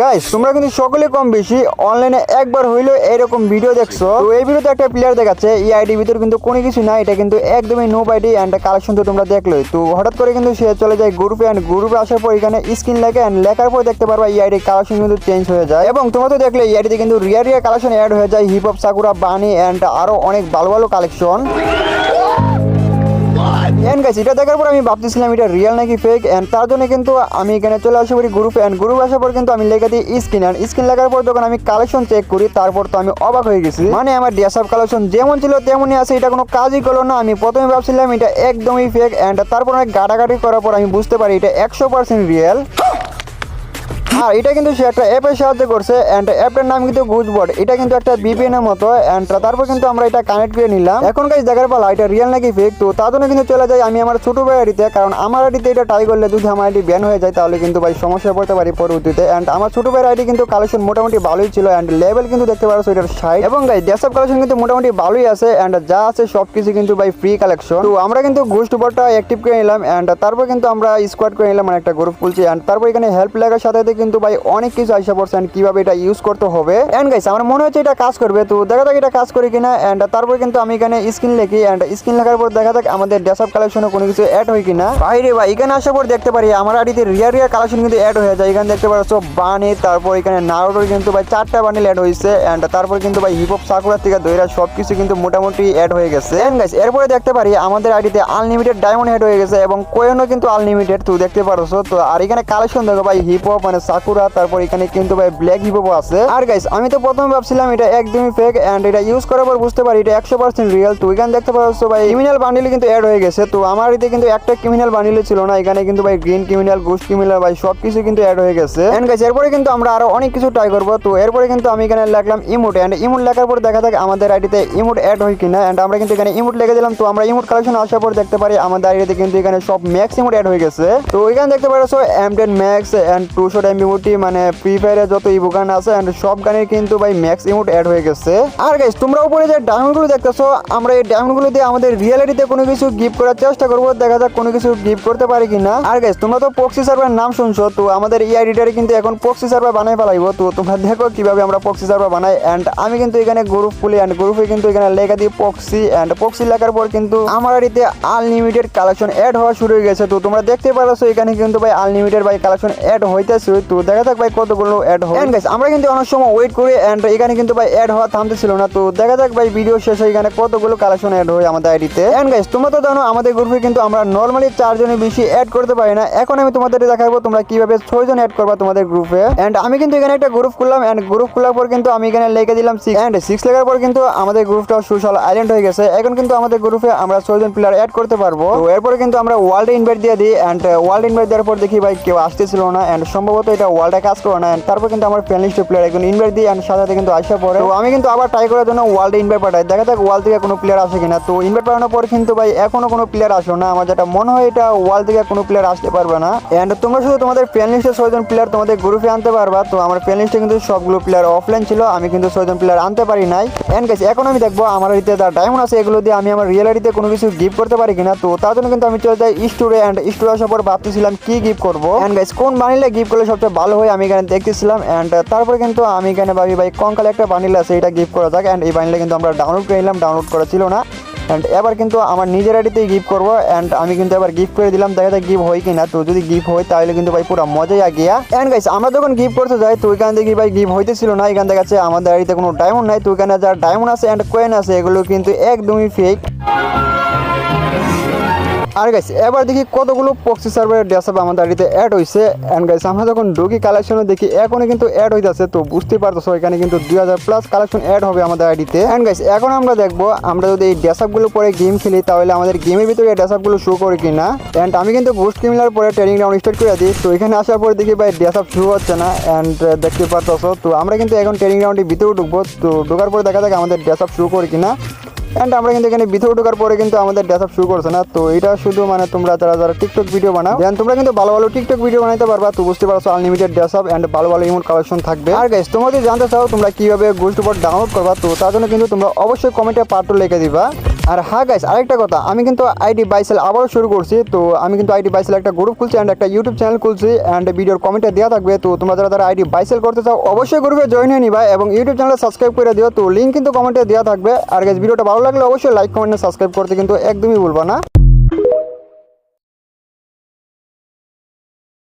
Guys তোমরা কিন্তু সকলে কম বেশি অনলাইনে একবার হইলো এরকম ভিডিও দেখছো। তো এই ভিডিওতে একটা প্লেয়ার দেখাচ্ছে এই আইডির ভিতর কিন্তু কোনো কিছু নাই, এটা কিন্তু একদমই নো আইডি এন্ড কালেকশন তো তোমরা দেখলোই। তো হঠাৎ করে কিন্তু সে চলে যায় গ্রুপে এন্ড গ্রুপে আসার পর এখানে স্ক্রিন লেখে এন্ড লেখার পর দেখতে পারবা এই আইডির কালেকশন কিন্তু চেঞ্জ হয়ে যায়। এবং তোমরা তো দেখলে এই আইডিতে কিন্তু রিয়ার কালেকশন অ্যাড হয়ে যায়, হিপ হপ, সাকুরা, বানি এন্ড আরো অনেক ভালো ভালো কালেকশন। এন্ড গাইস এটা দেখার পর আমি ভাবতেছিলাম এটা রিয়েল নাকি ফেক, এন্ড তার জন্য কিন্তু আমি এখানে চলে আসি করি গ্রুপে এন্ড গ্রুপ আসার পর কিন্তু আমি লেখা দিই স্ক্রিন এন্ড স্ক্রিন লেখার পর যখন আমি কালেকশন চেক করি তারপর তো আমি অবাক হয়ে গেছি। মানে আমার ডিএসএফ কালেকশন যেমন ছিল তেমনই আছে, এটা কোনো কাজই করলো না। আমি প্রথমে ভাবছিলাম এটা একদমই ফেক এন্ড তারপর অনেক গাটাগাটি করার পর আমি বুঝতে পারি এটা 100% রিয়েল। আর এটা কিন্তু সে একটা অ্যাপের সাহায্য করছে এন্ড অ্যাপটার নাম কিন্তু গুজবট। এটা কিন্তু একটা ভিপিএন এর মতো এন্ড তারপর কিন্তু আমরা এটা কানেক্ট করে নিলাম। এখন গাইস দেখার পালা এটা রিয়েল নাকি ফেক। তো তার জন্য কিন্তু চলে যাই আমি আমার ছোট ভাই আইডিতে, কারণ আমার আইডিতে এটা ট্রাই করলে যদি আমার আইডি ব্যান হয়ে যায় তাহলে কিন্তু ভাই সমস্যায় পড়তে পারি পরবর্তীতে। এন্ড আমার ছোট ভাইয়ের আইডি কিন্তু কালেকশন মোটামুটি ভালোই ছিল এন্ড লেভেল কিন্তু দেখতে পারো এটার 60 এবং গাইস ডেসঅ্যাপ কালেকশন কিন্তু মোটামুটি ভালোই আছে এন্ড যা আছে সবকিছু কিন্তু ভাই ফ্রি কালেকশন। তো আমরা কিন্তু ঘোস্ট বটটা অ্যাক্টিভ করে নিলাম এন্ড তারপর কিন্তু আমরা স্কোয়াড করে নিলাম, মানে একটা গ্রুপ খুলছি এন্ড তারপর এখানে হেল্প লেখার সাথে সাথে কিন্তু ভাই অনেক কিছু আইসা পড়ছেন কিভাবে এটা ইউজ করতে হবে। এন্ড গাইস আমার মনে হচ্ছে এটা কাজ করবে, তো দেখা যাক এটা কাজ করে কিনা। এন্ড তারপর কিন্তু আমি এখানে স্ক্রিন লিখি এন্ড স্ক্রিন লেখার পর দেখা যাক আমাদের ডেসঅ্যাপ কালেকশনে কোনো কিছু অ্যাড হয় কিনা। বাইরে ভাই এখানে আসার পর দেখতে পারি আমার আইডিতে রিয়ার কালেকশন কিন্তু অ্যাড হয়ে যায়। এখানে দেখতে পাচ্ছ বানি, তারপর এখানে নারুটোর কিন্তু ভাই 4টা বান্ডিল অ্যাড হয়েছে এন্ড তারপর কিন্তু ভাই হিপ হপ, সাকুরা থেকে দইরা সবকিছু কিন্তু মোটামুটি অ্যাড হয়ে গেছে। এন্ড গাইস এরপরে দেখতে পারি আমাদের আইডিতে আনলিমিটেড ডায়মন্ড অ্যাড হয়ে গেছে এবং কোয়েনও কিন্তু আনলিমিটেড, তো দেখতে পারছো। তো আর এখানে কালেকশন দেখো ভাই হিপ হপ মানে সাকুরা, তারপর এখানে কিন্তু ভাই ব্ল্যাক হিপ হপ আছে। আর গাইস আমি তো প্রথমে ভাবছিলাম এটা একদমই ফেক এন্ড এটা ইউজ করার পর বুঝতে পারি এটা 100% রিয়েল। তো এখানে দেখতে পাচ্ছ ভাই ক্রিমিনাল বান্ডিল কিন্তু অ্যাড হয়ে গেছে। তো আমার এতে কিন্তু একটা ক্রিমিনাল বান্ডিল ছিল না, এখানে কিন্তু ভাই গ্রিন ক্রিমিনাল, গোস্ট ক্রিমিনাল ভাই সবকিছু কিন্তু অ্যাড হয়ে গেছে। এন্ড গাইস এরপরে কিন্তু আমরা আরো অনেক কিছু ট্রাই করব। তো এরপরে কিন্তু আমি এখানে লিখলাম ইমোট এন্ড ইমোট লেখার পর দেখা যাক আমাদের আইডিতে ইমোট অ্যাড হয় কিনা। এন্ড আমরা কিন্তু এখানে ইমোট লিখে দিলাম। তো আমরা ইমোট কালেকশন আসার পর দেখতে পারি আমাদের আইডিতে কিন্তু এখানে সব ম্যাক্স ইমোট অ্যাড হয়ে গেছে। তো এখানে দেখতে পাচ্ছ M10 ম্যাক্স এন্ড 200 এমবি মুটি, মানে ফ্রি ফায়ারে যত ইভো গান আছে এন্ড সব গানের কিন্তু ভাই ম্যাক্স ইমোট অ্যাড হয়ে গেছে। আর গাইস তোমরা উপরে যে ডায়মন্ডগুলো দেখতেছো, আমরা এই ডায়মন্ডগুলো দিয়ে আমাদের রিয়েলিটিতে কোনো কিছু গিফট করার চেষ্টা করব, দেখা যাক কোনো কিছু গিফট করতে পারি কিনা। আর গাইস তোমরা তো প্রক্সি সার্ভারের নাম শুনছো, তো আমাদের এই আইডিটারে কিন্তু এখন প্রক্সি সার্ভার বানাই ফেলাইবো। তো তোমরা দেখো কিভাবে আমরা প্রক্সি সার্ভার বানাই। এন্ড আমি কিন্তু এখানে গ্রুপ খুলি এন্ড গ্রুপে কিন্তু এখানে লেখা দিই প্রক্সি এন্ড প্রক্সি লেখার পর কিন্তু আমার আইডিতে আনলিমিটেড কালেকশন অ্যাড হওয়া শুরু হয়ে গেছে। তো তোমরা দেখতে পারছো এখানে কিন্তু ভাই আনলিমিটেড ভাই কালেকশন অ্যাড হইতেছে। তো দেখা যাক ভাই কতগুলো অ্যাড হয়। এন্ড গাইস আমরা কিন্তু অনেক সময় ওয়েট করি এন্ড এখানে কিন্তু ভাই অ্যাড হওয়া থামতেছিল না। তো দেখা যাক ভাই ভিডিও শেষে এখানে কতগুলো কালেকশন অ্যাড হয় আমাদের আইডিতে। এন্ড গাইস তোমরা তো জানো আমাদের গ্রুপে কিন্তু আমরা নরমালি 4 জনের বেশি অ্যাড করতে পারি না। এখন আমি তোমাদের দেখাবো তোমরা কিভাবে 6 জন অ্যাড করবা তোমাদের গ্রুপে। এন্ড আমি কিন্তু এখানে একটা গ্রুপ খুললাম এন্ড গ্রুপ খোলার পর কিন্তু আমি এখানে লিখে দিলাম 6 এন্ড 6 লেখার পর কিন্তু আমাদের গ্রুপটা সোশ্যাল আইল্যান্ড হয়ে গেছে। এখন কিন্তু আমাদের গ্রুপে আমরা 6 জন প্লেয়ার অ্যাড করতে পারবো। তো এরপরে কিন্তু আমরা ওয়ার্ল্ড ইনভাইট দিয়ে দিই এন্ড ওয়ার্ল্ড ইনভাইট দেওয়ার পর দেখি ভাই কেউ আসতেছিল না এন্ড সম্ভবত এটা ওয়ার্ল্ডে কাজ করে না। এন্ড তারপর কিন্তু আমার ফ্রেন্ড লিস্টের প্লেয়ার এখন ইনভাইট দিই এন্ড সাথে কিন্তু আসা পরে। তো আমি কিন্তু আবার ট্রাই করার জন্য ওয়ার্ল্ডে ইনভাইট পাঠাই, দেখা যাক ওয়ার্ল্ড থেকে কোনো প্লেয়ার আসে কিনা। তো ইনভাইট পাঠানোর পর কিন্তু ভাই এখনো কোনো প্লেয়ার আসলো না। আমার যেটা মনে হয় এটা ওয়ার্ল্ড থেকে কোনো প্লেয়ার আসতে পারবে না। এন্ড তোমরা শুধু তোমাদের ফ্রেন্ড লিস্টে 6 জন প্লেয়ার তোমাদের গ্রুপে আনতে পারবা। তো আমার ফ্রেন্ড লিস্টে কিন্তু সবগুলো প্লেয়ার অফলাইন ছিল, আমি কিন্তু 6 জন প্লেয়ার আনতে পারি নাই। এন্ড গাইস এখন আমি দেখবো আমার আইডিতে যা ডায়মন্ড আছে এগুলো দিয়ে আমি আমার রিয়েল আইডিতে কোনো কিছু গিফট করতে পারি কিনা। তো তার জন্য কিন্তু আমি চলে যাই স্টোরে এন্ড স্টোরে আসার পর ভাবতেছিলাম কি গিফট করবো। এন্ড গাইস কোন বানিলে গিফট করলে সবচেয়ে ভালো হয় আমি এখানে দেখতেছিলাম। এন্ড তারপরে কিন্তু আমি এখানে ভাবি ভাই কঙ্কালে একটা বানিল আছে এটা গিফট করা যাক। এন্ড এই বানিলে কিন্তু আমরা ডাউনলোড করে নিলাম, ডাউনলোড করা ছিল না। এন্ড এবার কিন্তু আমার নিজের আইডিতেই গিফট করবো এন্ড আমি কিন্তু এবার গিফট করে দিলাম, দেখা যাক গিফট হয় কিনা। তো যদি গিফট হয় তাহলে কিন্তু ভাই পুরো মজাই আগিয়া। এন্ড গাইস আমরা যখন গিফট করতে যাই তো এখান থেকে ভাই গিফট হইতেছিল না। এখান দেখাচ্ছে আমাদের আইডিতে কোনো ডায়মন্ড নাই। তো এখানে যা ডায়মন্ড আছে এন্ড কয়েন আছে এগুলো কিন্তু একদমই ফেক। আর গাইস এবার দেখি কতগুলো প্রক্সি সার্ভারের ডেসঅ্যাপ আমাদের আইডিতে অ্যাড হইছে। এন্ড গাইস আমরা যখন ঢুকি কালেকশনে দেখি এখনই কিন্তু অ্যাড হইতাছে। তো বুঝতে পারতেছো এখানে কিন্তু 2000 প্লাস কালেকশন অ্যাড হবে আমাদের আইডিতে। এন্ড গাইস এখন আমরা দেখবো আমরা যদি এই ডেসঅ্যাপগুলো পরে গেম খেলি তাহলে আমাদের গেমের ভিতরে এই ডেসঅ্যাপগুলো শো করে কিনা। এন্ড আমি কিন্তু গোস্ট ক্রিমিনাল পরে ট্রেনিং রাউন্ড স্টার্ট করে দিই। তো এখানে আসার পর দেখি ভাই ডেসঅ্যাপ শো হচ্ছে না এন্ড দেখতে পারতেছো। তো আমরা কিন্তু এখন ট্রেনিং রাউন্ডের ভিতরে ঢুকবো। তো ঢোকার পরে দেখা যাক আমাদের ডেসঅ্যাপ শো করে কিনা। এন্ড আমরা কিন্তু এখানে ভিতরে ঢোকার পরে কিন্তু আমাদের ডেসঅ্যাপ শুরু করছে না। তো এটা শুধু মানে তোমরা যারা টিকটক ভিডিও বানাও দেন তোমরা কিন্তু ভালো ভালো টিকটক ভিডিও বানাইতে পারবা। তো বুঝতে পারছো আনলিমিটেড ডেসঅ্যাপ এন্ড ভালো ভালো ইমোট কালেকশন থাকবে। আর গাইস তোমরা যদি জানতে চাও তোমরা কিভাবে গোস্ট বট ডাউনলোড করবা তো তার জন্য কিন্তু তোমরা অবশ্যই কমেন্টে পার্ট 2 লিখে দিবা। আর হ্যাঁ গাইস, আরেকটা কথা, আমি কিন্তু আইডি বাইসেল আবারও শুরু করছি। তো আমি কিন্তু আইডি বাইসেল একটা গ্রুপ খুলছি অ্যান্ড একটা ইউটিউব চ্যানেল খুলছি অ্যান্ড ভিডিওর কমেন্টে দেওয়া থাকবে। তো তোমরা যারা আইডি বাইসেল করতে চাও অবশ্যই গ্রুপে জয়েন হয়ে নিবা এবং ইউটিউব চ্যানেলে সাবস্ক্রাইব করে দিও। তো লিঙ্ক কিন্তু কমেন্টে দেওয়া থাকবে। আর গাইস, ভিডিওটা ভালো লাগলে অবশ্যই লাইক কমেন্ট সাবস্ক্রাইব করতে কিন্তু একদমই ভুলবা না।